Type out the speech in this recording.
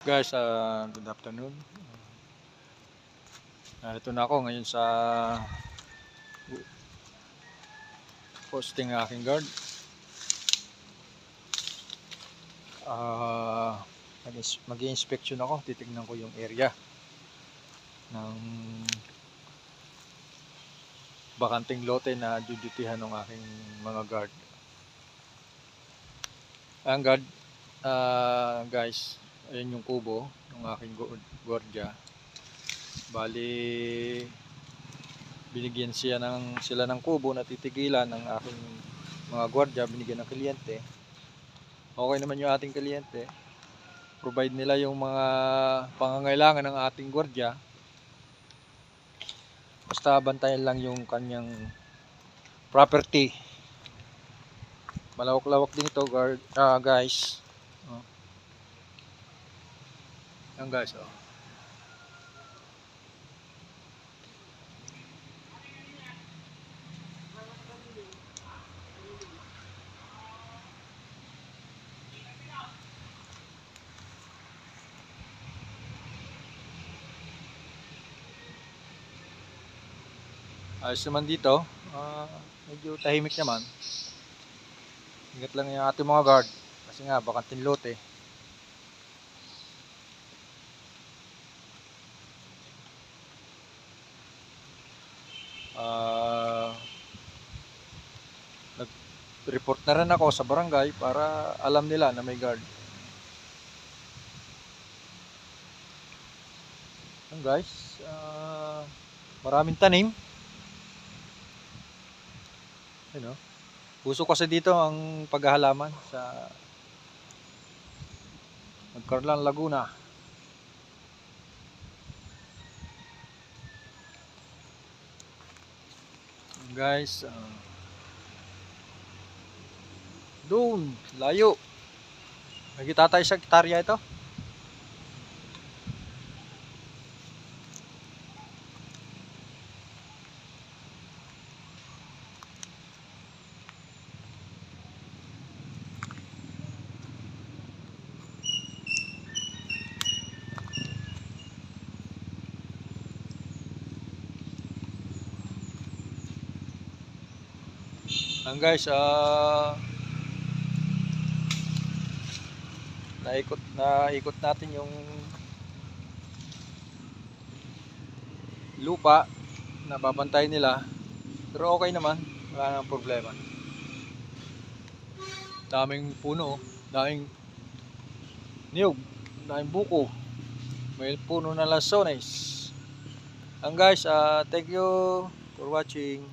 Guys, good afternoon. Narito na ako ngayon sa posting ng aking guard. Mag-i-inspection ako, titignan ko yung area ng bakanting lote na dudutihan ng aking mga guard. Ang guard, guys, ayun yung kubo ng aking gwardiya. Bali, binigyan sila ng kubo na titigilan ng aking mga gwardiya, binigyan ng kliyente. Okay naman yung ating kliyente. Provide nila yung mga pangangailangan ng ating gwardiya. Basta bantayan lang yung kanyang property. Malawak-lawak din ito, guys. Yan guys, Ayos naman dito. Medyo tahimik naman. Ingat lang yung ating mga guard. Kasi nga, bakanting lote. Nag-report na rin ako sa barangay para alam nila na may guard. Yan guys, maraming tanim. Puso kasi dito ang paghahalaman sa Magcarlan, Laguna. Guys, doon, layo. Nakita tayo sa hektarya ito. Guys, naikot natin yung lupa na babantay nila, pero okay naman, wala nang problema. Daming puno, daming niyog, daming buko, may puno na lansones. Guys, thank you for watching.